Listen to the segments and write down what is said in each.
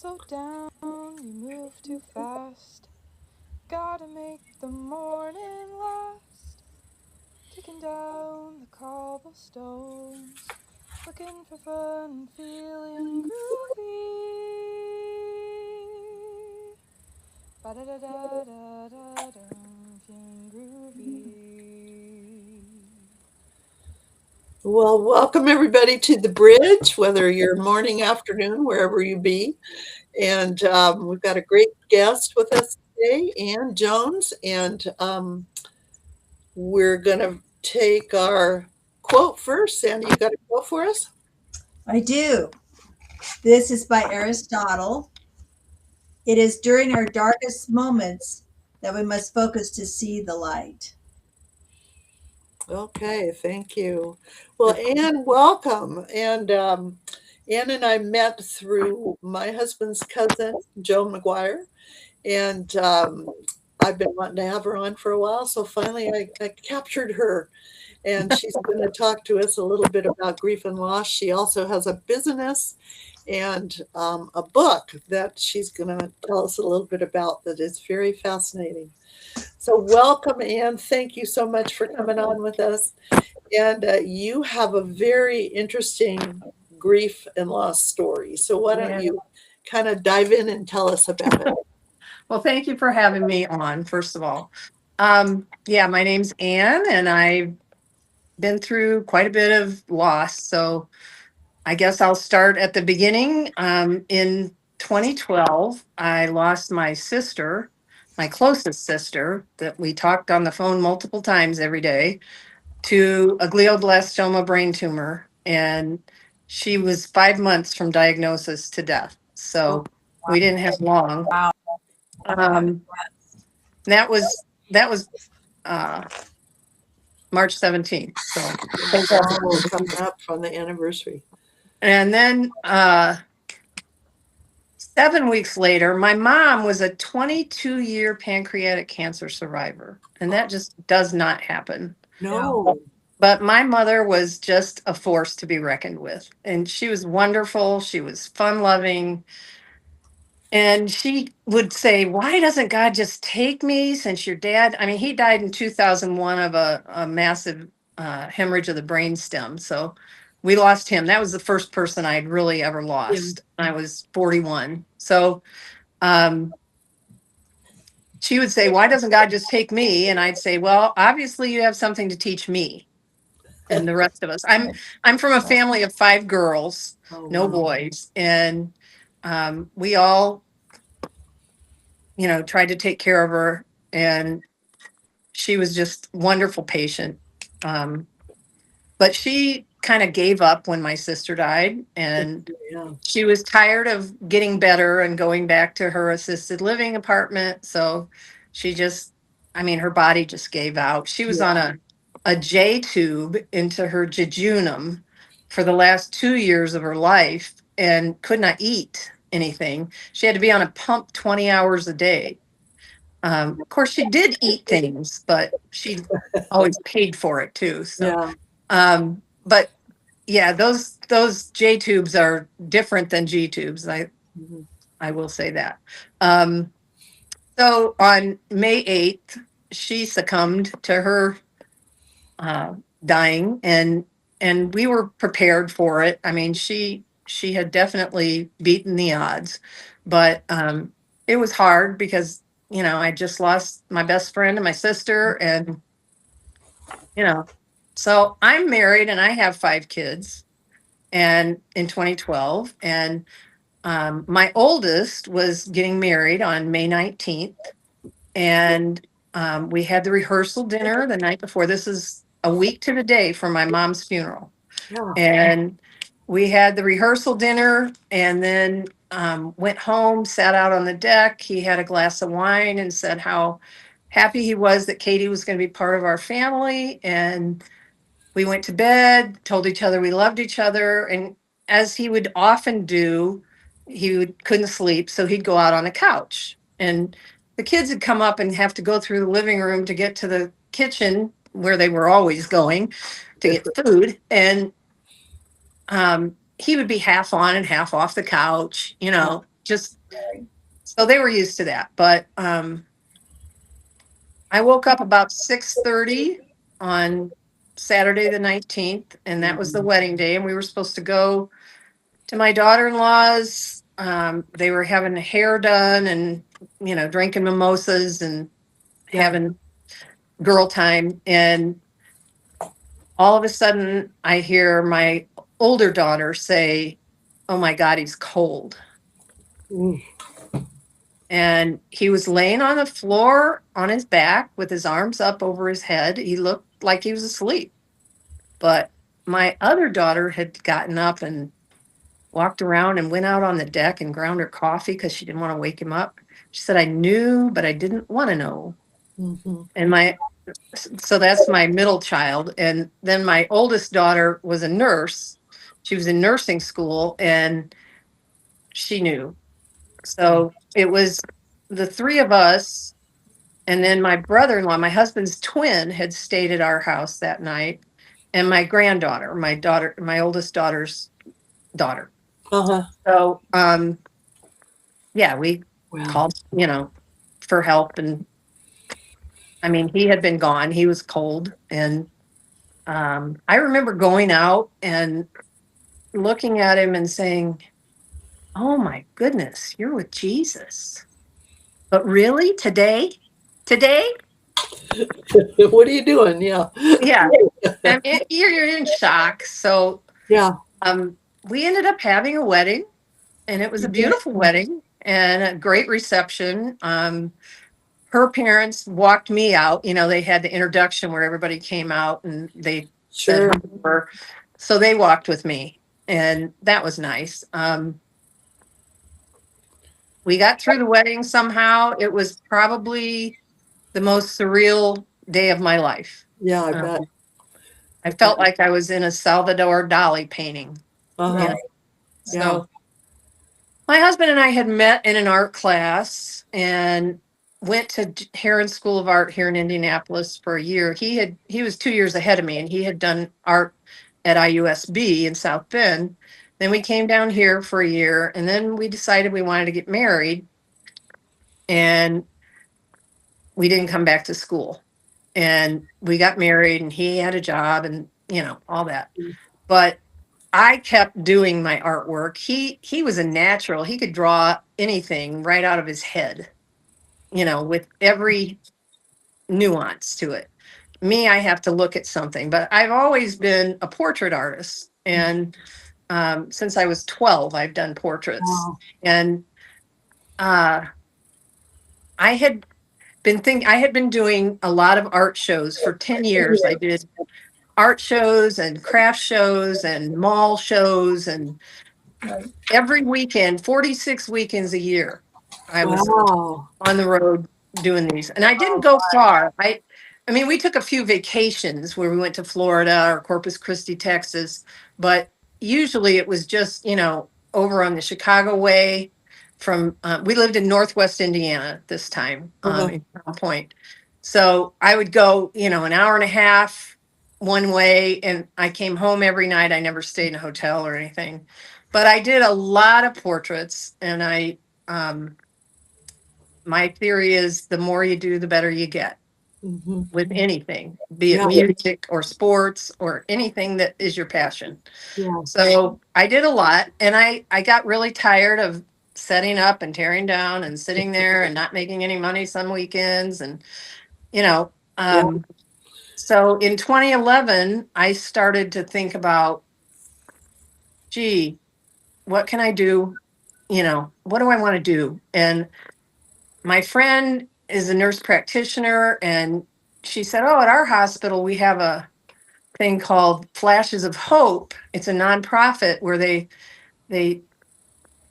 Slow down, you move too fast. Gotta make the morning last. Kicking down the cobblestones, looking for fun, feeling groovy. Ba-da-da-da-da-da-dum, feeling groovy. Well, welcome everybody to the bridge, whether you're morning, afternoon, wherever you be. And we've got a great guest with us today, Ann Jones. And we're going to take our quote first. Sandy, you got a quote for us? I do. This is by Aristotle. It is during our darkest moments that we must focus to see the light. Okay, thank you. Well, Ann, welcome. And Ann and I met through my husband's cousin, Joe McGuire. And I've been wanting to have her on for a while. So finally, I captured her. And she's going to talk to us a little bit about grief and loss. She also has a business and a book that she's going to tell us a little bit about that is very fascinating. So, welcome, Ann. Thank you so much for coming on with us. And you have a very interesting grief and loss story. So, why don't you kind of dive in and tell us about it? Well, thank you for having me on, first of all. My name's Ann, and I've been through quite a bit of loss. So I guess I'll start at the beginning. In 2012, I lost my sister, my closest sister, that we talked on the phone multiple times every day, to a glioblastoma brain tumor. And she was 5 months from diagnosis to death. So we didn't have long. Wow. Um, that was uh, March 17th. So, Oh, coming up on the anniversary. and then 7 weeks later, my mom was a 22-year pancreatic cancer survivor, and that just does not happen. No. But my mother was just a force to be reckoned with, and she was wonderful. She was fun loving. And she would say, "Why doesn't God just take me since your dad?" I mean, he died in 2001 of a massive hemorrhage of the brainstem. So we lost him. That was the first person I'd really ever lost. I was 41. So um, she would say, "Why doesn't God just take me?" And I'd say, "Well, obviously you have something to teach me and the rest of us." I'm from a family of 5 girls, no boys, and we all tried to take care of her, and she was just wonderful patient. But she kind of gave up when my sister died, and Yeah. she was tired of getting better and going back to her assisted living apartment. So she just, I mean, her body just gave out. She was on a J tube into her jejunum for the last 2 years of her life and could not eat anything. She had to be on a pump 20 hours a day. Of course, she did eat things, but she always paid for it too. So, Yeah. But yeah, those J tubes are different than G tubes. Mhm. I will say that. Um, so on May 8th, she succumbed to her uh, dying, and we were prepared for it. I mean, she had definitely beaten the odds, but it was hard because I just lost my best friend and my sister, and you know, so I'm married and I have 5 kids, and in 2012, and my oldest was getting married on May 19th, and we had the rehearsal dinner the night before. This is a week to the day for my mom's funeral. Yeah. And we had the rehearsal dinner, and then went home, sat out on the deck. He had a glass of wine and said how happy he was that Katie was going to be part of our family. And we went to bed, told each other we loved each other. And as he would often do, couldn't sleep. So he'd go out on the couch. And the kids would come up and have to go through the living room to get to the kitchen where they were always going to get food. And he would be half on and half off the couch, just so they were used to that. But I woke up about 6:30 on Saturday the 19th, and that was the wedding day. And we were supposed to go to my daughter-in-law's. They were having hair done and, drinking mimosas and having girl time. And all of a sudden I hear my older daughter say, "Oh my God, he's cold." Mm. And he was laying on the floor on his back with his arms up over his head. He looked like he was asleep. But my other daughter had gotten up and walked around and went out on the deck and ground her coffee because she didn't want to wake him up. She said, "I knew, but I didn't want to know." Mhm. And so that's my middle child. And then my oldest daughter was a nurse. She was in nursing school and she knew. So it was the three of us. And then my brother-in-law, my husband's twin, had stayed at our house that night. And my granddaughter, my oldest daughter's daughter. Uh-huh. So, yeah, we Wow. called, for help. And I mean, he had been gone. He was cold. And I remember going out and looking at him and saying, "Oh my goodness, you're with Jesus. But really, today? What are you doing? Yeah. Yeah. I mean, you're in shock." So Yeah. we ended up having a wedding, and it was a beautiful wedding and a great reception. Her parents walked me out. They had the introduction where everybody came out and they Sure. said her. So they walked with me, and that was nice. We got through the wedding somehow. It was probably the most surreal day of my life. Yeah, I bet. I felt like I was in a Salvador Dali painting. Uh-huh. So Yeah. my husband and I had met in an art class and went to Heron School of Art here in Indianapolis for a year. He was 2 years ahead of me, and he had done art at IUSB in South Bend. Then we came down here for a year, and then we decided we wanted to get married, and we didn't come back to school. And we got married, and he had a job, and all that. But I kept doing my artwork. He was a natural. He could draw anything right out of his head, with every nuance to it. Me, I have to look at something, but I've always been a portrait artist. And since I was 12, I've done portraits. Wow. And I had been doing a lot of art shows for 10 years. I did art shows and craft shows and mall shows, and every weekend, 46 weekends a year, I was Wow. on the road doing these. And I didn't go far. I mean, we took a few vacations where we went to Florida or Corpus Christi, Texas, but usually it was just, over on the Chicago way from, we lived in Northwest Indiana at this time, in Crown Point. So I would go, an hour and a half one way, and I came home every night. I never stayed in a hotel or anything, but I did a lot of portraits. And my theory is the more you do, the better you get Mhm. with anything, be it Yeah. music or sports or anything that is your passion. Yeah. So I did a lot, and I got really tired of setting up and tearing down and sitting there and not making any money some weekends. And, so in 2011, I started to think about, gee, what can I do? What do I want to do? And my friend is a nurse practitioner, and she said, "Oh, at our hospital, we have a thing called Flashes of Hope. It's a nonprofit where they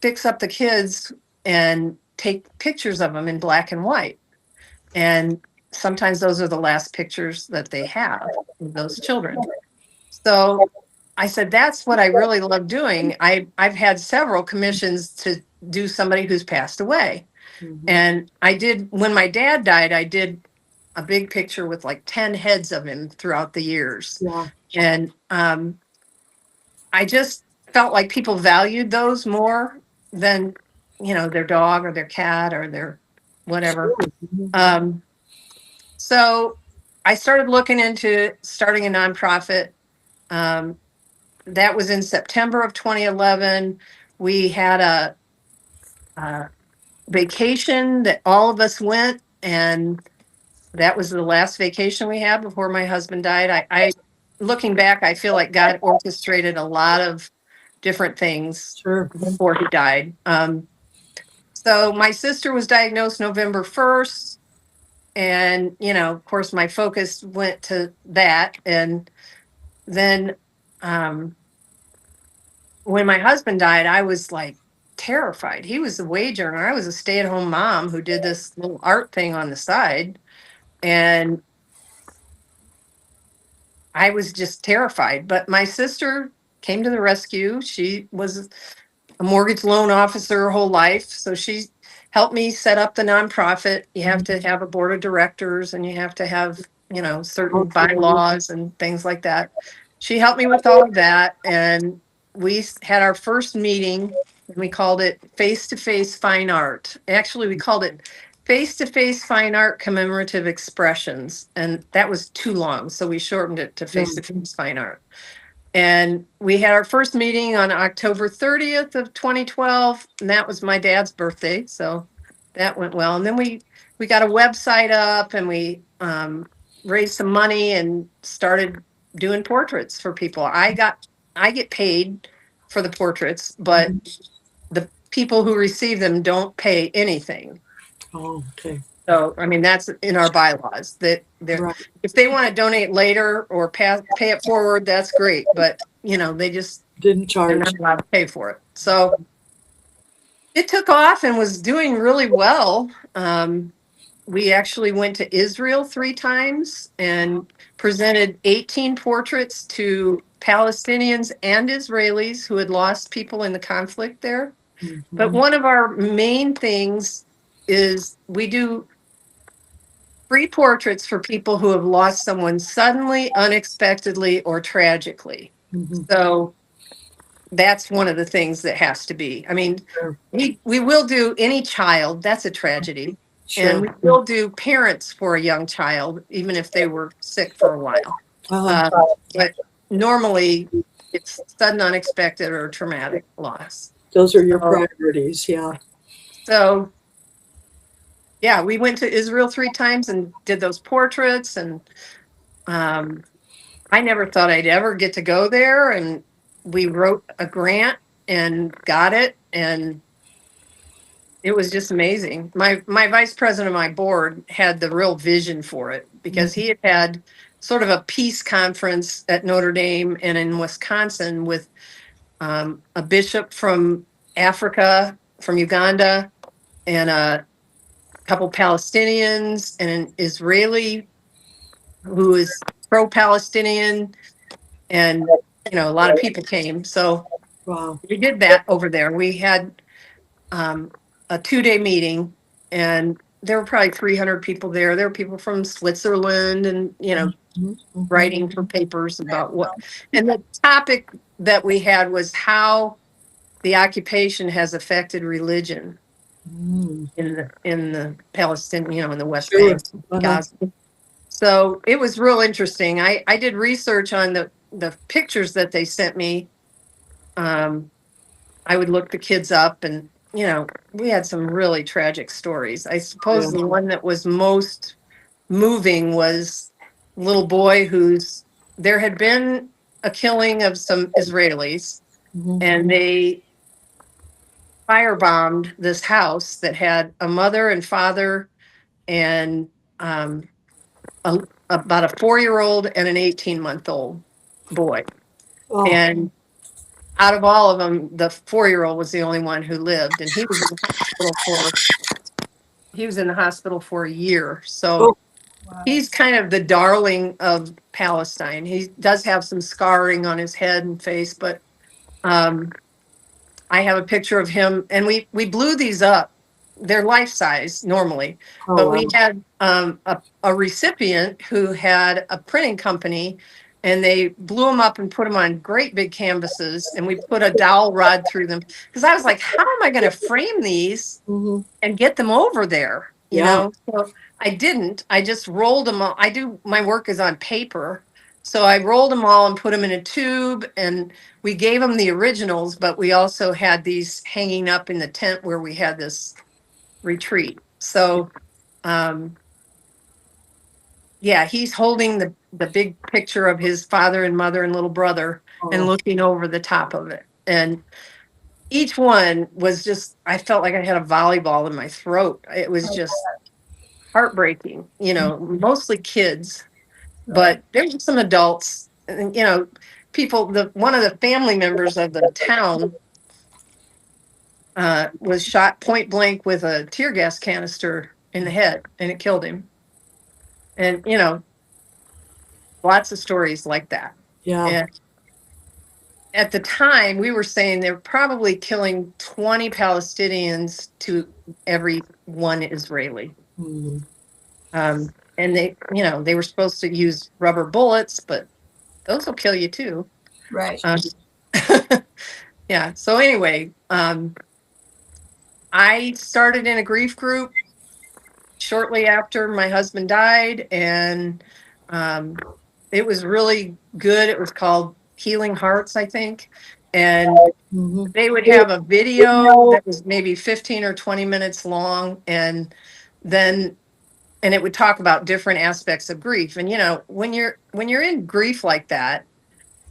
fix up the kids and take pictures of them in black and white. And sometimes those are the last pictures that they have of those children." So I said, that's what I really love doing. I've had several commissions to do somebody who's passed away. Mhm. And when my dad died, I did a big picture with like 10 heads of him throughout the years. Yeah. And I just felt like people valued those more than their dog or their cat or their whatever. Mhm. So I started looking into starting a nonprofit. Um, that was in September of 2011. We had a vacation that all of us went, and that was the last vacation we had before my husband died. I looking back, I feel like God orchestrated a lot of different things Sure. before he died. So my sister was diagnosed November 1st. And, of course, my focus went to that. And then when my husband died, I was like terrified. He was a wage earner. I was a stay-at-home mom who did this little art thing on the side. And I was just terrified. But my sister came to the rescue. She was a mortgage loan officer her whole life. So she helped me set up the nonprofit. You have to have a board of directors and you have to have, certain bylaws and things like that. She helped me with all of that. And we had our first meeting and we called it Face to Face Fine Art. Actually, we called it Face to Face Fine Art Commemorative Expressions. And that was too long. So we shortened it to Face to Face Fine Art. And we had our first meeting on October 30th of 2012, and that was my dad's birthday, so that went well. And then we got a website up, and we raised some money and started doing portraits for people. I get paid for the portraits, but the people who receive them don't pay anything. Oh, okay. So, I mean, that's in our bylaws that Right. if they want to donate later or pay it forward, that's great. But, they just, Didn't they're charge. not allowed to pay for it. So it took off and was doing really well. We actually went to Israel 3 times and presented 18 portraits to Palestinians and Israelis who had lost people in the conflict there. But Mhm. one of our main things is we do free portraits for people who have lost someone suddenly, unexpectedly, or tragically. Mhm. So that's one of the things that has to be. I mean, Sure. we will do any child, that's a tragedy. And Sure. we will do parents for a young child, even if they were sick for a while. Uh-huh. But normally it's sudden, unexpected, or traumatic loss. Those are your So- priorities. Yeah. So yeah, we went to Israel 3 times and did those portraits. And I never thought I'd ever get to go there. And we wrote a grant and got it. And it was just amazing. My vice president of my board had the real vision for it because he had sort of a peace conference at Notre Dame and in Wisconsin with a bishop from Africa, from Uganda, and a couple Palestinians and an Israeli who is pro-Palestinian, and a lot of people came. So Wow. we did that over there. We had a 2-day meeting, and there were probably 300 people there. There were people from Switzerland, and Mhm. writing for papers about what. And the topic that we had was how the occupation has affected religion Mm. in the Palestinian, in the West Sure. Bank, Uh-huh. Gaza. So it was real interesting. I did research on the pictures that they sent me. I would look the kids up, and we had some really tragic stories. I suppose Yeah. the one that was most moving was a little boy there had been a killing of some Israelis, Mhm. and they firebombed this house that had a mother and father and um, about a 4-year-old and an 18-month-old boy. Oh, And out of all of them, the 4-year-old was the only one who lived, and he was in the hospital for a year. So Oh. he's kind of the darling of Palestine. He does have some scarring on his head and face, but I have a picture of him, and we blew these up. They're life size normally, Oh, but wow. we had a recipient who had a printing company and they blew them up and put them on great big canvases, and we put a dowel rod through them because I was like, how am I going to frame these Mhm. and get them over there? You Yeah. know, so I didn't. I just rolled them all. My work is on paper. So I rolled them all and put them in a tube, and we gave them the originals, but we also had these hanging up in the tent where we had this retreat. So, um, yeah, he's holding the big picture of his father and mother and little brother and Oh, looking over the top of it. And each one was just, I felt like I had a volleyball in my throat. It was just heartbreaking, mostly kids, Right. but there were some adults, and, people, one of the family members of the town was shot point blank with a tear gas canister in the head, and it killed him. And, lots of stories like that. yeah. And at the time, we were saying they were probably killing 20 Palestinians to every one Israeli. Mhm. And they were supposed to use rubber bullets, but those will kill you too. Right. Yeah. So anyway, I started in a grief group shortly after my husband died, and it was really good. It was called Healing Hearts, I think. And Mhm. they would have a video that was maybe 15 or 20 minutes long, and then it would talk about different aspects of grief. And when you're in grief like that,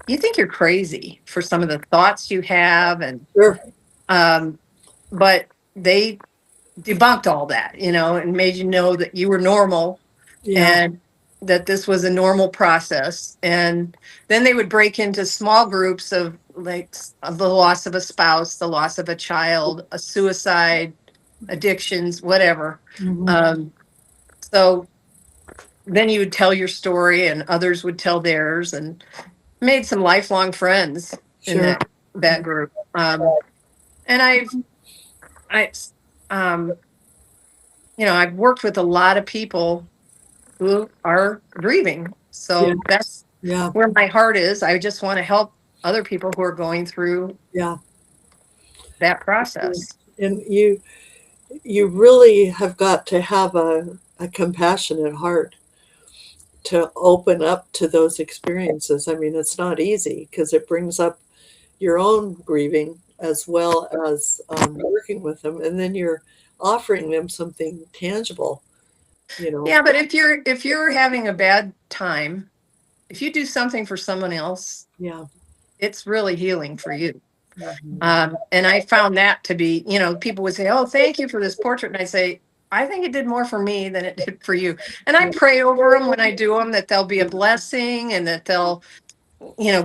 you think you're crazy for some of the thoughts you have, and Sure. but they debunked all that, and made you know that you were normal, Yeah. and that this was a normal process. And then they would break into small groups of, like, of the loss of a spouse, the loss of a child, a suicide, addictions, whatever. Mhm. So then you would tell your story, and others would tell theirs, and made some lifelong friends in Sure. that group. And I, um, I've worked with a lot of people who are grieving. Yeah. So that's Yeah. where my heart is. I just want to help other people who are going through Yeah. that process. And you really have got to have a compassionate heart to open up to those experiences. I mean, it's not easy because it brings up your own grieving as well as working with them, and then you're offering them something tangible. Yeah, but if you're having a bad time, if you do something for someone else, Yeah. it's really healing for you. Mhm. And I found that to be, people would say, "Oh, thank you for this portrait," and I say, "I think it did more for me than it did for you." And I pray over them when I do them, that they'll be a blessing, and that they'll,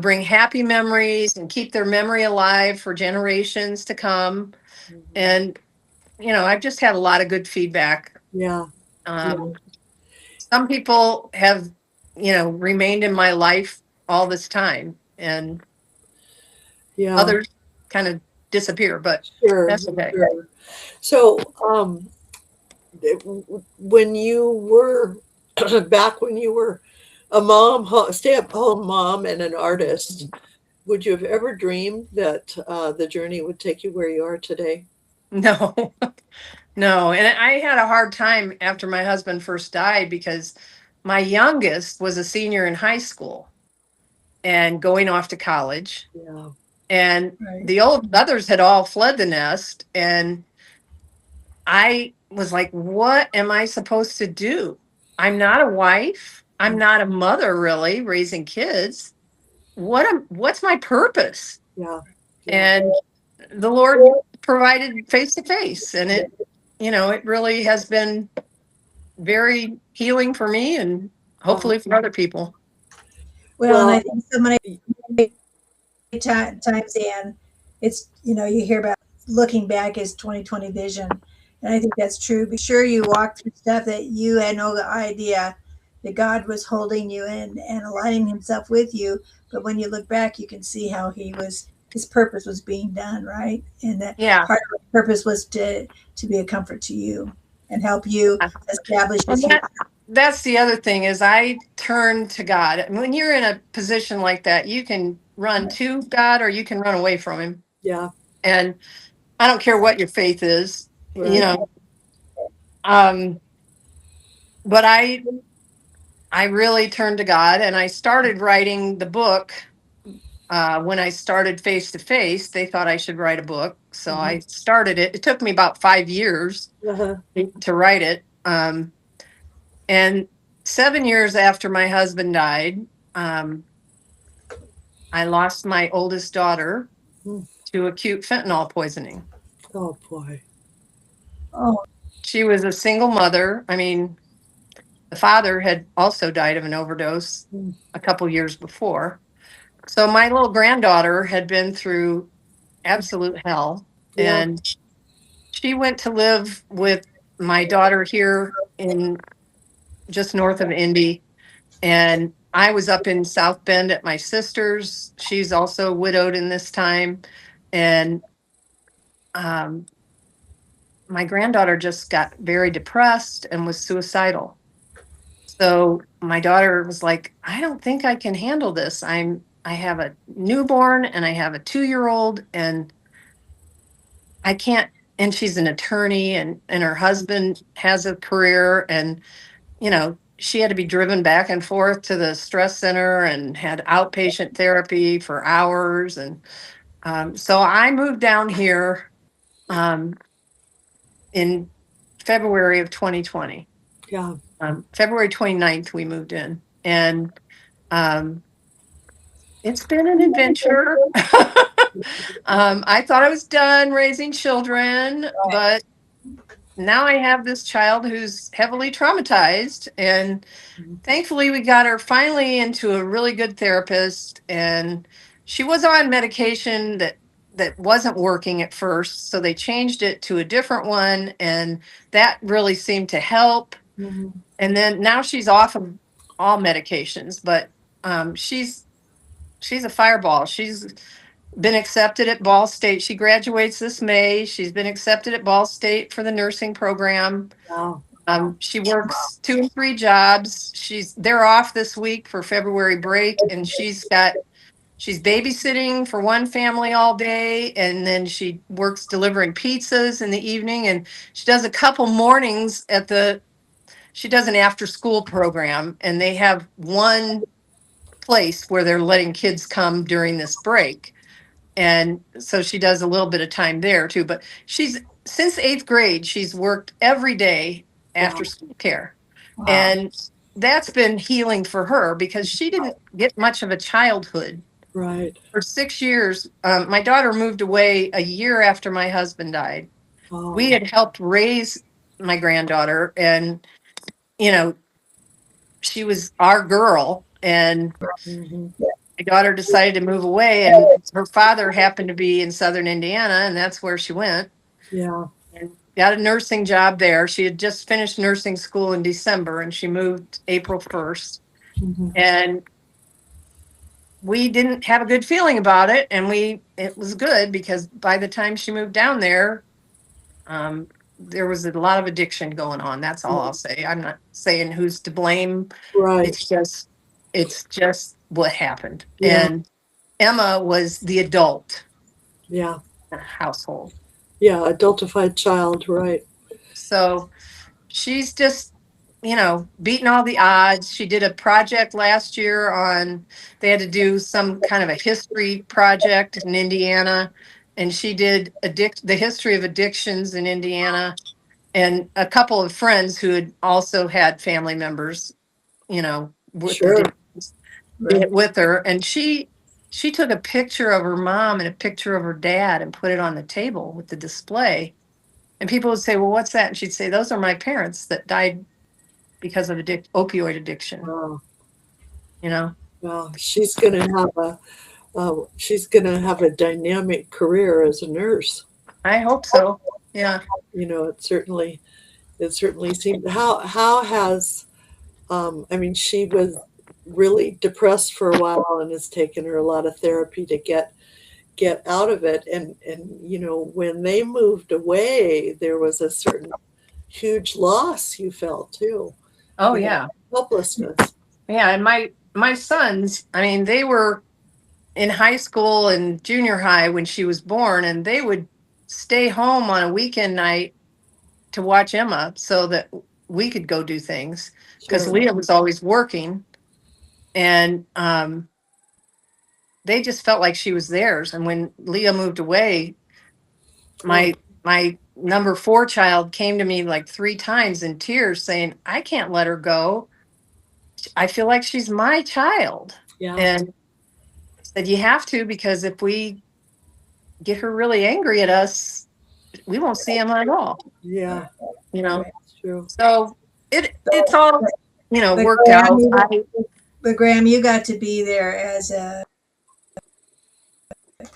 bring happy memories and keep their memory alive for generations to come. Mhm. And I've just had a lot of good feedback. Yeah. Um, some people have, remained in my life all this time, and Yeah. others kind of disappear, but Sure. that's okay. Sure. So, when you were back when you were a mom, stay-at-home mom, and an artist, would you have ever dreamed that the journey would take you where you are today? No, no. And I had a hard time after my husband first died, because my youngest was a senior in high school and going off to college. Yeah. And Right. the others had all fled the nest. And I was like, what am I supposed to do? I'm not a wife. I'm not a mother, really, raising kids. What's my purpose? Yeah. Yeah. And the Lord provided face to face. And it really has been very healing for me, and hopefully for other people. Well, and I Well, think so many times, Anne, it's, you hear about looking back as 2020 vision. And I think that's true. Be sure you walk through stuff that you had no idea that God was holding you in and aligning himself with you. But when you look back, you can see how his purpose was being done, right? And that Yeah. part of his purpose was to be a comfort to you and help you establish his And that, that's the other thing is I turn to God. And when you're in a position like that, you can run to God or you can run away from him. Yeah. And I don't care what your faith is, you Right. know. Um, but I really turned to God and I started writing the book. When I started Face to Face, they thought I should write a book. So I started it. It took me about 5 years Uh-huh. to write it. And 7 years after my husband died, um, I lost my oldest daughter Mm. to acute fentanyl poisoning. Oh boy. Oh, She was a single mother. I mean, the father had also died of an overdose Mm. a couple years before. So my little granddaughter had been through absolute hell. Yeah. And she went to live with my daughter here in just north of Indy. And I was up in South Bend at my sister's. She's also widowed in this time. And um, my granddaughter just got very depressed and was suicidal. So my daughter was like, I don't think I can handle this. I have a newborn and I have a 2-year old and I can't, and she's an attorney and her husband has a career and she had to be driven back and forth to the stress center and had outpatient therapy for hours. And so I moved down here um, in February of 2020. Yeah. February 29th, we moved in. And um, it's been an adventure. I thought I was done raising children, but now I have this child who's heavily traumatized. And thankfully, we got her finally into a really good therapist. And she was on medication that wasn't working at first. So they changed it to a different one. And that really seemed to help. Mhm. And then now she's off of all medications, but she's a fireball. She's been accepted at Ball State. She graduates this May. She's been accepted at Ball State for the nursing program. Wow. She works 2 and 3 jobs. They're off this week for February break, and she's babysitting for one family all day, and then she works delivering pizzas in the evening, and she does a couple mornings she does an after school program, and they have one place where they're letting kids come during this break. And so she does a little bit of time there too. But since 8th grade, she's worked every day after Wow. school care. wow. And that's been healing for her because she didn't get much of a childhood. Right. For 6 years, my daughter moved away a year after my husband died. Oh. We had helped raise my granddaughter, and, you know, she was our girl. And Mhm. my daughter decided to move away, and her father happened to be in southern Indiana, and that's where she went Yeah. and got a nursing job there. She had just finished nursing school in December, and she moved April 1st. Mhm. And we didn't have a good feeling about it, and it was good because by the time she moved down there was a lot of addiction going on. That's all I'll say. I'm not saying who's to blame. Right. It's just what happened. Yeah. And Emma was the adult Yeah. in the household. Yeah. Adultified child. Right. So she's just, beating all the odds. She did a project last year they had to do some kind of a history project in Indiana. And she did the history of addictions in Indiana. And a couple of friends who had also had family members, with Sure. addictions, did it with her. And she took a picture of her mom and a picture of her dad and put it on the table with the display. And people would say, well, what's that? And she'd say, those are my parents that died because of opioid addiction. Wow. Well, She's gonna have a dynamic career as a nurse. I hope so. Yeah. It certainly seemed. How has I mean, she was really depressed for a while, and it's taken her a lot of therapy to get out of it. And when they moved away, there was a certain huge loss you felt too. Oh, you know, yeah. helplessness. Yeah. And my sons, I mean, they were in high school and junior high when she was born, and they would stay home on a weekend night to watch Emma so that we could go do things because Sure. Leah was always working. And they just felt like she was theirs. And when Leah moved away, Oh, my number 4 child came to me like 3 times in tears saying, I can't let her go. I feel like she's my child. yeah. And said, you have to, because if we get her really angry at us, we won't see Emma at all. Yeah. You know, That's true. so it's all, But worked Graham, out. but Graham, you got to be there as a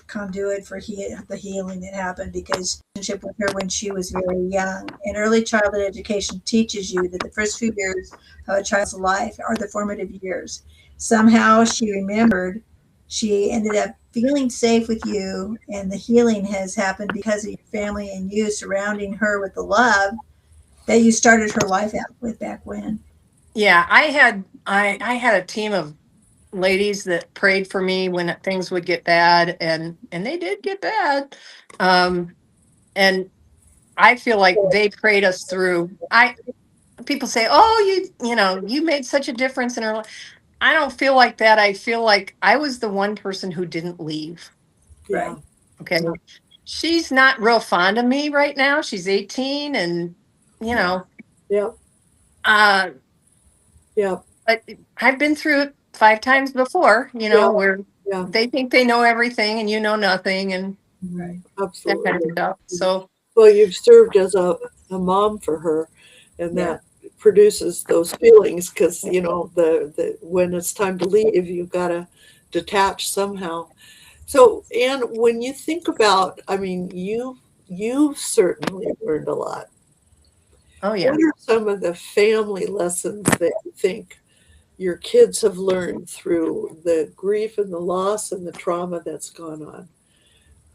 conduit for the healing that happened, because relationship with her when she was very young. And early childhood education teaches you that the first few years of a child's life are the formative years. Somehow she remembered, she ended up feeling safe with you, and the healing has happened because of your family and you surrounding her with the love that you started her life out with back when. Yeah, I had a team of ladies that prayed for me when things would get bad, and they did get bad. And I feel like they prayed us through. I People say, "Oh, you made such a difference in her life." I don't feel like that. I feel like I was the one person who didn't leave. Yeah. Okay. She's not real fond of me right now. She's 18, and you know, Yeah. uh Yeah. but I've been through it 5 times before, Yeah. where Yeah. they think they know everything and you know nothing, and Mhm. that Absolutely. kind of stuff. So Well, you've served as a mom for her, and Yeah. that produces those feelings because the when it's time to leave, you've got to detach somehow. So, Anne, when you think about, I mean, you've certainly learned a lot. oh yeah. What are some of the family lessons that you think your kids have learned through the grief and the loss and the trauma that's gone on?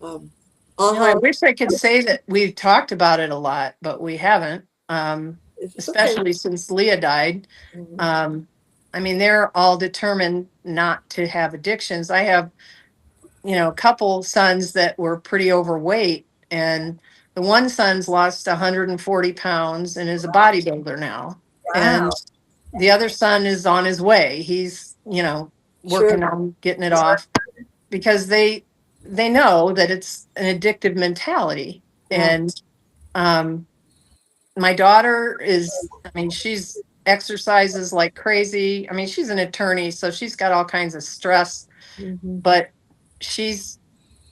Um, I aha, wish I could say that we've talked about it a lot, but we haven't. it's okay. Especially since Leah died. Mhm. Um, I mean, they're all determined not to have addictions. I have, a couple sons that were pretty overweight, and the one son's lost 140 pounds and is a bodybuilder now. Wow. And the other son is on his way. He's, Sure. working on getting it off because they know that it's an addictive mentality. Yeah. And um, my daughter is, I mean, she's exercises like crazy. I mean, she's an attorney, so she's got all kinds of stress, Mhm. but she's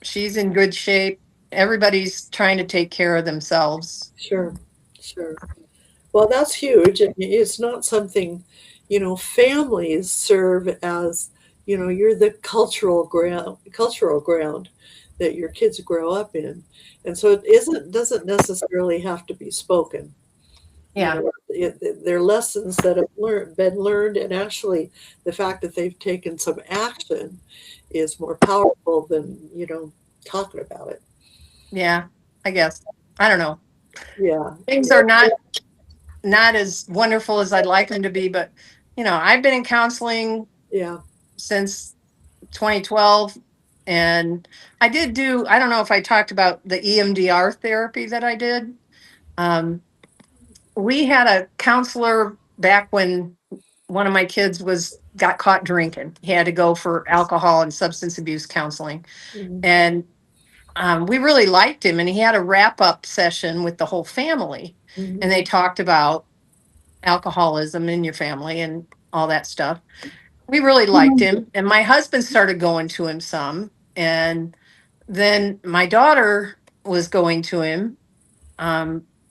she's in good shape. Everybody's trying to take care of themselves. Sure. Sure. Well, that's huge. And it's not something, families serve as, you're the cultural ground that your kids grow up in. And so doesn't necessarily have to be spoken. Yeah. They're lessons that have been learned, and actually the fact that they've taken some action is more powerful than, talking about it. Yeah, I guess. I don't know. Yeah. Things are not as wonderful as I'd like them to be, but I've been in counseling Yeah. since 2012. And I don't know if I talked about the EMDR therapy that I did. Um, we had a counselor back when one of my kids got caught drinking. He had to go for alcohol and substance abuse counseling. Mhm. And we really liked him. And he had a wrap up session with the whole family. Mhm. And they talked about alcoholism in your family and all that stuff. We really liked him. And my husband started going to him some. And then my daughter was going to him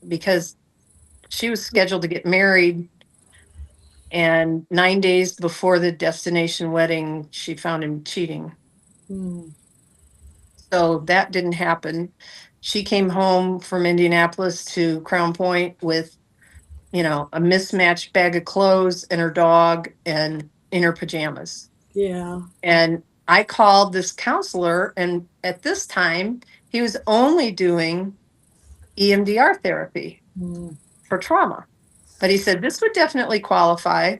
because she was scheduled to get married. And 9 days before the destination wedding, she found him cheating. Mm. So that didn't happen. She came home from Indianapolis to Crown Point with, a mismatched bag of clothes and her dog and in her pajamas. Yeah. And I called this counselor, and at this time, he was only doing EMDR therapy Mm. for trauma. but he said this would definitely qualify.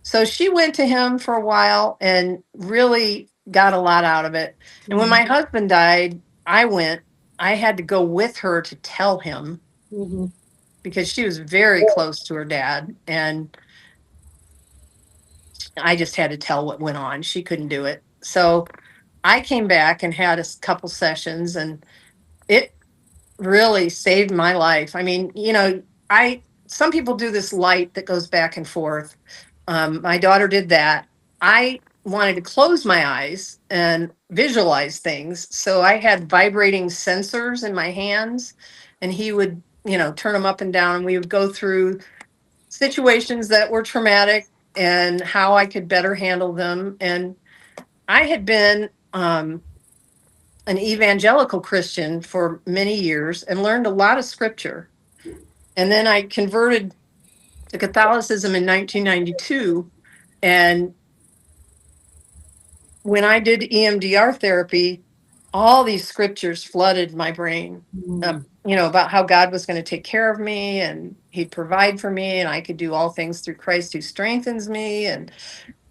So she went to him for a while and really got a lot out of it. And when my husband died, I had to go with her to tell him Mhm. because she was very close to her dad. And I just had to tell what went on. She couldn't do it. So I came back and had a couple sessions, and it really saved my life. I mean, some people do this light that goes back and forth. My daughter did that. I wanted to close my eyes and visualize things. So I had vibrating sensors in my hands, and he would, turn them up and down. And we would go through situations that were traumatic and how I could better handle them. And I had been an evangelical Christian for many years and learned a lot of scripture. And then I converted to Catholicism in 1992. And when I did EMDR therapy, all these scriptures flooded my brain, about how God was going to take care of me and he'd provide for me and I could do all things through Christ who strengthens me. And,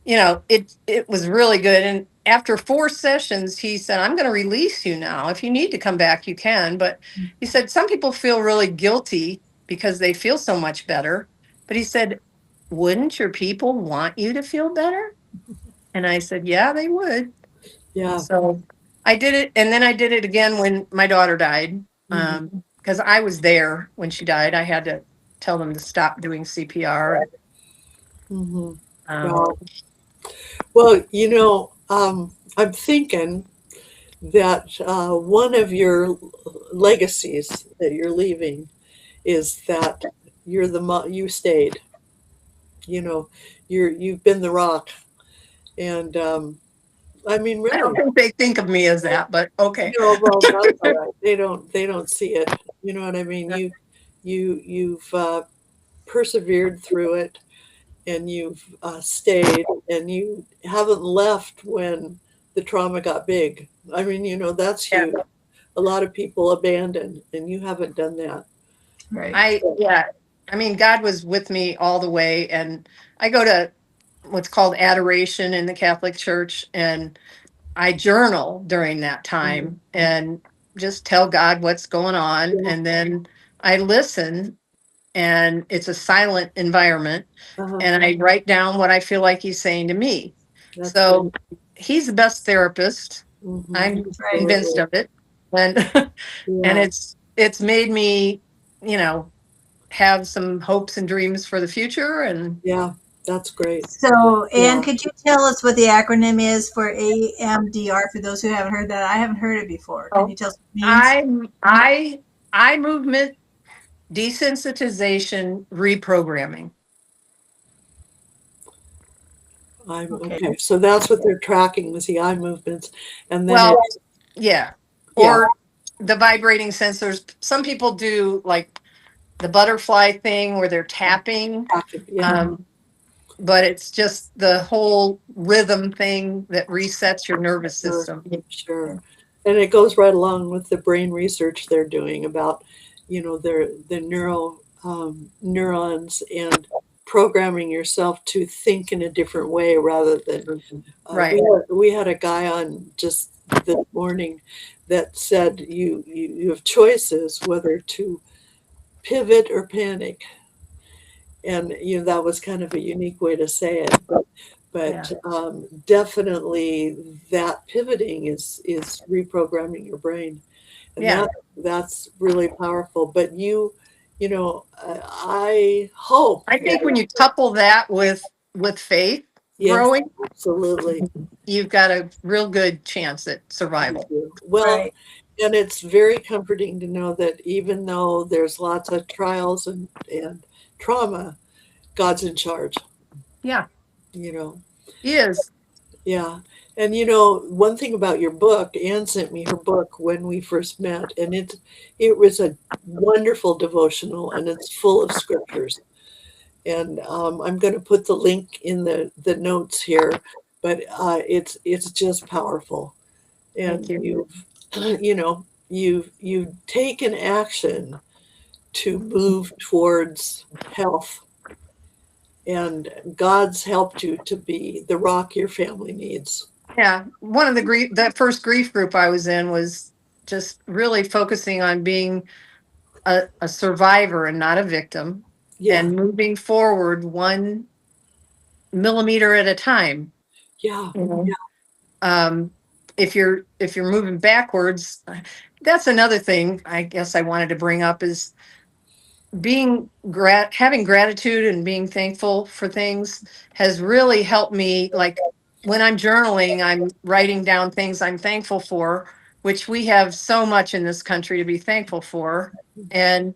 it was really good. And after 4 sessions, he said, I'm going to release you now. If you need to come back, you can. But he said, some people feel really guilty because they feel so much better. But he said, wouldn't your people want you to feel better? And I said, yeah, they would. Yeah. So I did it. And then I did it again when my daughter died. Because I was there when she died. I had to tell them to stop doing CPR. Mhm. Um, Wow. Well, I'm thinking that one of your legacies that you're leaving is that you stayed. You've been the rock, and I mean, I don't really, think they think of me as that, but okay. well, that's all right. They don't see it. You know what I mean? You've persevered through it, and you've stayed, and you haven't left when the trauma got big. I mean, that's Yeah. huge. A lot of people abandon, and you haven't done that. Right. I mean, God was with me all the way. And I go to what's called adoration in the Catholic Church, and I journal during that time and just tell God what's going on. Yeah. And then I listen, and it's a silent environment. Uh-huh. And I write down what I feel like he's saying to me. That's So he's the best therapist. Mhm. I'm Right. convinced of it. And and Yeah. it's made me, have some hopes and dreams for the future. And Yeah, that's great. So, Anne, Yeah. could you tell us what the acronym is for AMDR for those who haven't heard that? I haven't heard it before. Can you tell us what it means? eye movement desensitization reprogramming. Okay. So that's what they're tracking was the eye movements, and then Well, it's yeah. Yeah. Or the vibrating sensors. Some people do like the butterfly thing where they're tapping. tracking. Yeah. But it's just the whole rhythm thing that resets your nervous Sure. system. Sure. And it goes right along with the brain research they're doing about, the neurons and programming yourself to think in a different way rather than Right. we had a guy on just this morning that said you have choices whether to pivot or panic. And that was kind of a unique way to say it, but definitely that pivoting is reprogramming your brain, and Yeah. that's really powerful. But I hope I think when you couple that with faith yes, growing, absolutely. you've got a real good chance at survival. Well, Right. and it's very comforting to know that even though there's lots of trials and trauma, God's in charge. Yeah. You know. He is. Yeah. And one thing about your book, Anne sent me her book when we first met, and it was a wonderful devotional, and it's full of scriptures. And I'm going to put the link in the notes here, but it's just powerful. And Thank you. you've taken action to move towards health and God's helped you to be the rock your family needs. Yeah. One of that first grief group I was in was just really focusing on being a survivor and not a victim, Yeah, and moving forward 1 millimeter at a time. yeah, You know? Um, if you're moving backwards, that's another thing I guess I wanted to bring up is having gratitude and being thankful for things has really helped me. Like when I'm journaling, I'm writing down things I'm thankful for, which we have so much in this country to be thankful for. And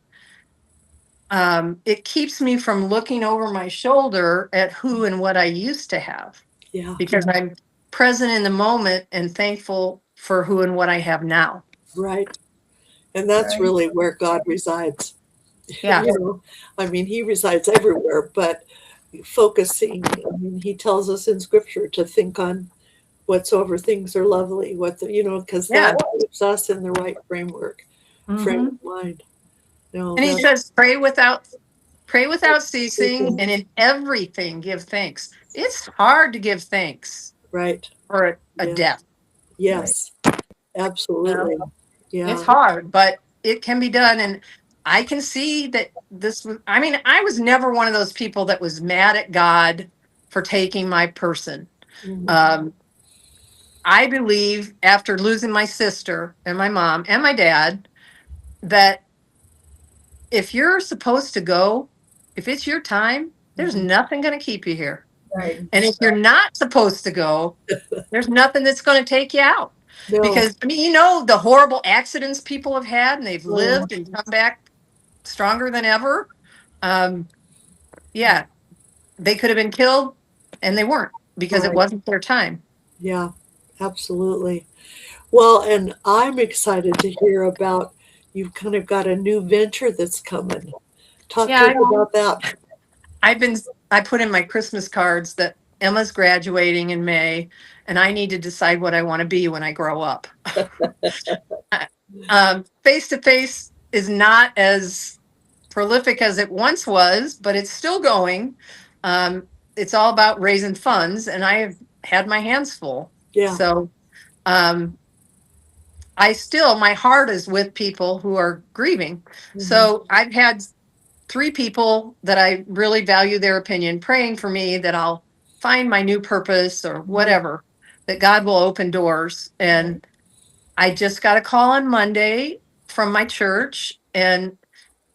it keeps me from looking over my shoulder at who and what I used to have, yeah, because I'm present in the moment and thankful for who and what I have now. right. And that's Right. really where God resides. Yeah. You know, I mean, he resides everywhere, but focusing, I mean, he tells us in scripture to think on whatsoever things are lovely, because Yeah. that keeps us in the right frame Mhm. of mind. No, And he that's says, pray without ceasing, and in everything give thanks. It's hard to give thanks right. for a Yeah. death. Yes, absolutely. It's Yeah. hard, but it can be done. And I can see that I was never one of those people that was mad at God for taking my person. Mhm. I believe after losing my sister and my mom and my dad, that if you're supposed to go, if it's your time, there's Mhm. nothing going to keep you here. Right. And if you're not supposed to go, there's nothing that's going to take you out. No. Because, the horrible accidents people have had and they've Oh. lived and come back stronger than ever. Yeah, they could have been killed and they weren't because it Right. wasn't their time. Yeah, absolutely. Well, and I'm excited to hear about you've kind of got a new venture that's coming. Talk Yeah, to us about that. I put in my Christmas cards that Emma's graduating in May and I need to decide what I want to be when I grow up. Face to face is not as prolific as it once was, but it's still going. It's all about raising funds, and I have had my hands full. Yeah. So my heart is with people who are grieving. Mhm. So I've had 3 people that I really value their opinion praying for me that I'll find my new purpose or whatever, that God will open doors. And I just got a call on Monday from my church, and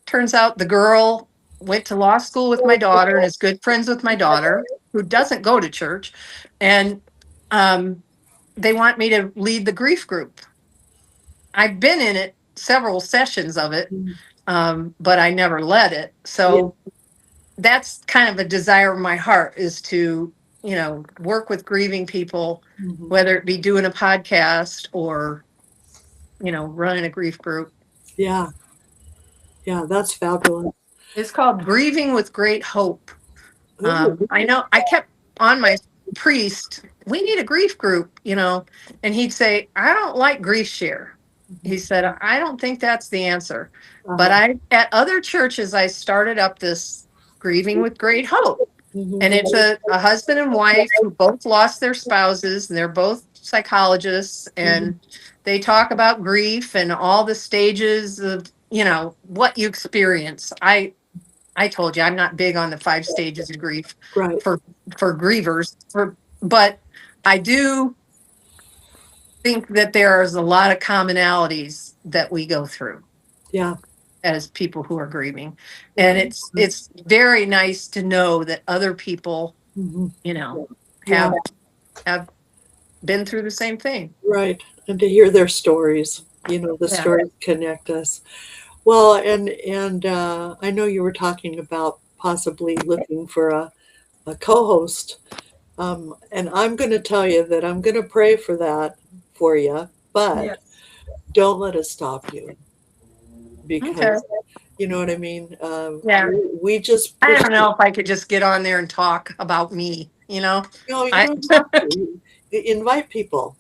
turns out the girl went to law school with my daughter and is good friends with my daughter, who doesn't go to church. And they want me to lead the grief group. I've been in it, several sessions of it, but I never led it. So that's kind of a desire of my heart, is to, work with grieving people, Mhm. whether it be doing a podcast or, running a grief group. Yeah. Yeah, that's fabulous. It's called Grieving with Great Hope. Ooh. I know I kept on my priest, we need a grief group, and he'd say, I don't like grief share. He said, I don't think that's the answer. But at other churches, I started up this Grieving with Great Hope. Mhm. And it's a husband and wife who both lost their spouses, and they're both psychologists, and they talk about grief and all the stages of, what you experience. I told you I'm not big on the 5 stages of grief Right. for grievers, but I do think that there's a lot of commonalities that we go through. Yeah. As people who are grieving, and it's very nice to know that other people, Mhm. have been through the same thing. Right. And to hear their stories, the Yeah. stories connect us. Well, and I know you were talking about possibly looking for a co-host. And I'm going to tell you that I'm going to pray for that for you, but Yes. don't let us stop you, because Okay. you know what I mean? Yeah. We just I push don't know if I could just get on there and talk about me, No, you I don't have to. Invite people.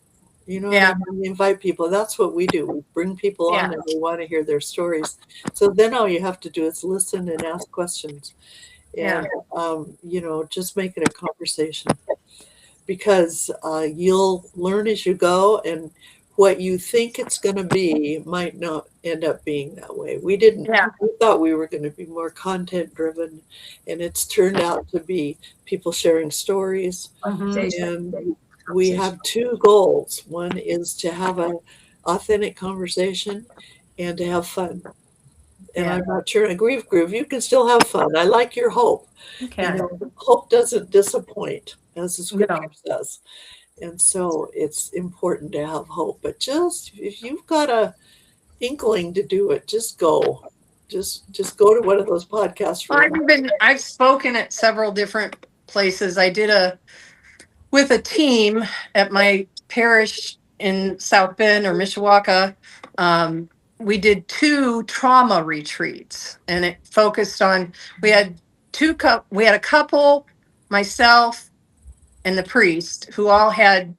You know what Yeah. I mean? Invite people. That's what we do. We bring people on Yeah. and we want to hear their stories. So then all you have to do is listen and ask questions. and just make it a conversation, because you'll learn as you go, and what you think it's going to be might not end up being that way. We didn't. Yeah. We thought we were going to be more content driven, and it's turned out to be people sharing stories. And we have two goals. One is to have an authentic conversation and to have fun. And Yeah. I'm not sure in a grief groove, you can still have fun. I like your hope. Okay. Hope doesn't disappoint, as the scripture No. says. And so it's important to have hope. But just if you've got a inkling to do it, just go. Just go to one of those podcasts. I've spoken at several different places. I did with a team at my parish in South Bend or Mishawaka. We did 2 trauma retreats, and it focused on, we had a couple, myself and the priest, who all had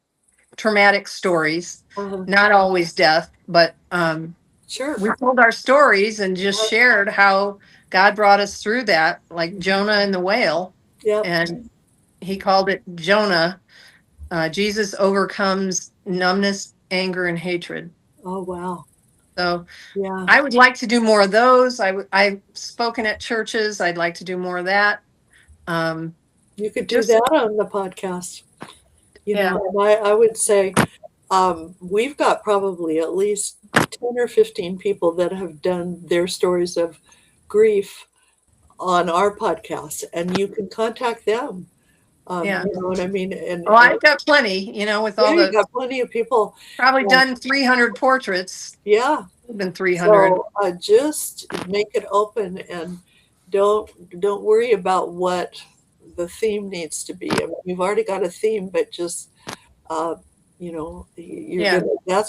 traumatic stories, not always death, but Sure. we told our stories and just shared how God brought us through that, like Jonah and the whale. Yeah. And he called it Jonah. Jesus overcomes numbness, anger, and hatred. Oh, wow. So Yeah. I would like to do more of those. I've spoken at churches. I'd like to do more of that. You could do that on the podcast. Yeah. I would say we've got probably at least 10 or 15 people that have done their stories of grief on our podcast, and you can contact them. Yeah. You know what I mean? And I've got plenty, with all you've got plenty of people. Probably done 300 portraits. Yeah. Been 300. So just make it open, and don't worry about what the theme needs to be. I mean, you've already got a theme, but just that's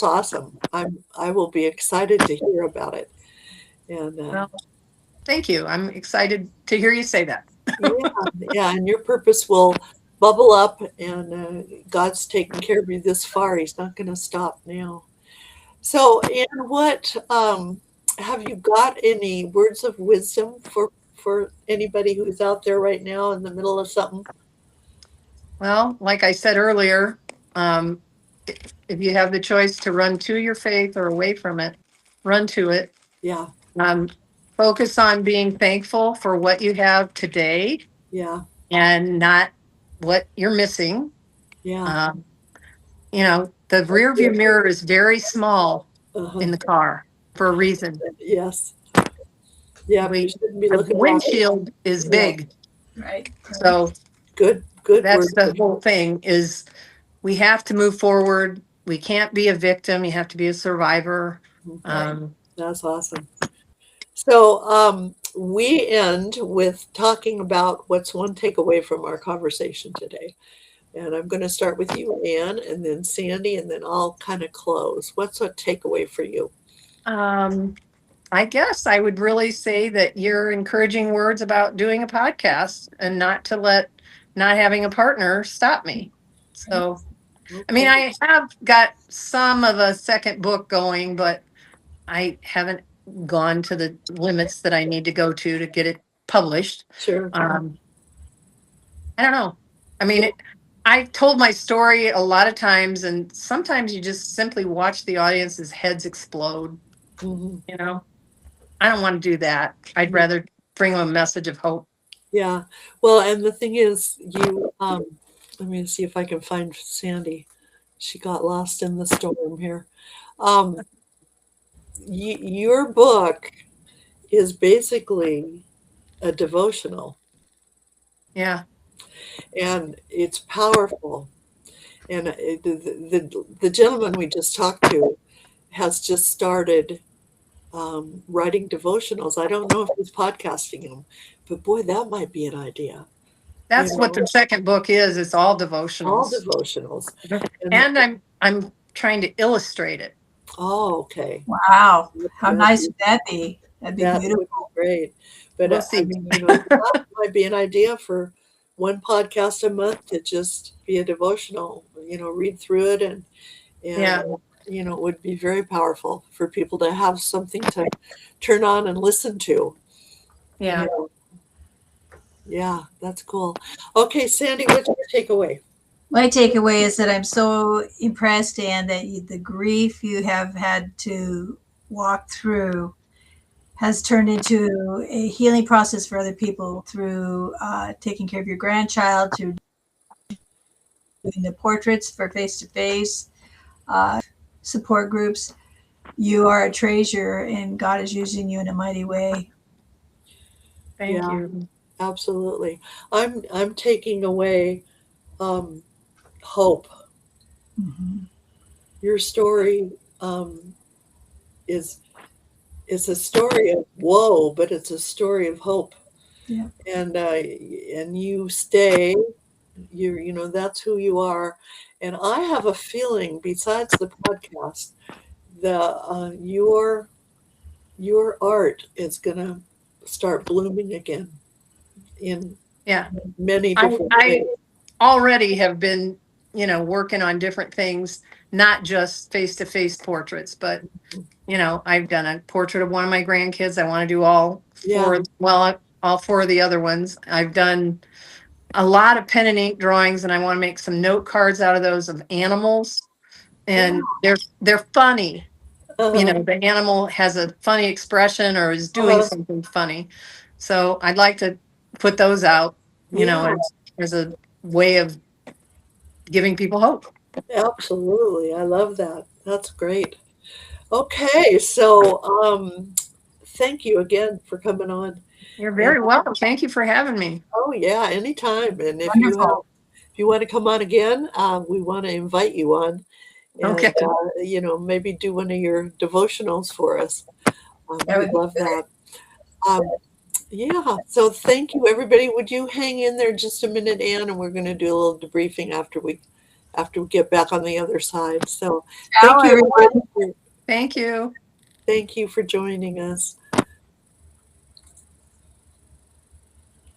awesome. I will be excited to hear about it. And thank you. I'm excited to hear you say that. yeah, and your purpose will bubble up, and God's taken care of you this far. He's not going to stop now. So, Anne, what have you got any words of wisdom for anybody who's out there right now in the middle of something? Well, like I said earlier, if you have the choice to run to your faith or away from it, run to it. Yeah. Focus on being thankful for what you have today. Yeah. And not what you're missing. Yeah. The rear view mirror is very small in the car for a reason. Yes. Yeah. The windshield is big. Right. So good. That's the whole thing, is we have to move forward. We can't be a victim. You have to be a survivor. That's awesome. So we end with talking about what's one takeaway from our conversation today. And I'm going to start with you, Anne, and then Sandy, and then I'll kind of close. What's a takeaway for you? I guess I would really say that you're encouraging words about doing a podcast, and not to let not having a partner stop me. So, I mean, I have got some of a second book going, but I haven't gone to the limits that I need to go to get it published. Sure. I don't know. I mean, I told my story a lot of times, and sometimes you just simply watch the audience's heads explode. I don't want to do that. I'd rather bring them a message of hope. Yeah. Well, and the thing is, let me see if I can find Sandy. She got lost in the storm here. Your book is basically a devotional. Yeah. And it's powerful. And the gentleman we just talked to has just started writing devotionals. I don't know if he's podcasting them, but boy, that might be an idea. That's what the second book is. It's all devotionals. All devotionals. And I'm trying to illustrate it. Oh, okay. Wow. How nice would that be? That'd be beautiful. Would be great. But We'll see. That might be an idea for one podcast a month to just be a devotional, read through it, and it would be very powerful for people to have something to turn on and listen to. Yeah. Yeah, that's cool. Okay, Sandy, what's your takeaway? My takeaway is that I'm so impressed, and that the grief you have had to walk through has turned into a healing process for other people through taking care of your grandchild, to doing the portraits for face to face support groups. You are a treasure, and God is using you in a mighty way. Thank Yeah, you. absolutely. I'm taking away hope. Mhm. Your story um, is a story of woe, but it's a story of hope. Yeah. And you stay. You know that's who you are. And I have a feeling, besides the podcast, the your art is gonna start blooming again in Yeah. many I different I ways. already have been, working on different things, not just face-to-face portraits, but I've done a portrait of one of my grandkids. I want to do all Yeah. four, well, all four of the other ones. I've done a lot of pen and ink drawings, and I want to make some note cards out of those of animals. Yeah. And they're funny. Uh-huh. The animal has a funny expression or is doing Uh-huh. something funny. So I'd like to put those out, Yeah, as a way of giving people hope. absolutely. I love that. That's great. Okay, so thank you again for coming on. You're And very welcome. Thank you for having me. oh yeah, anytime. And Wonderful. if you want to come on again, we want to invite you on, Okay. and maybe do one of your devotionals for us. That We'd would be love good. that. Um, yeah. So thank you, everybody. Would you hang in there just a minute, Anne, and we're going to do a little debriefing after we get back on the other side. So Ciao, thank you, everyone. everybody. Thank you. Thank you for joining us.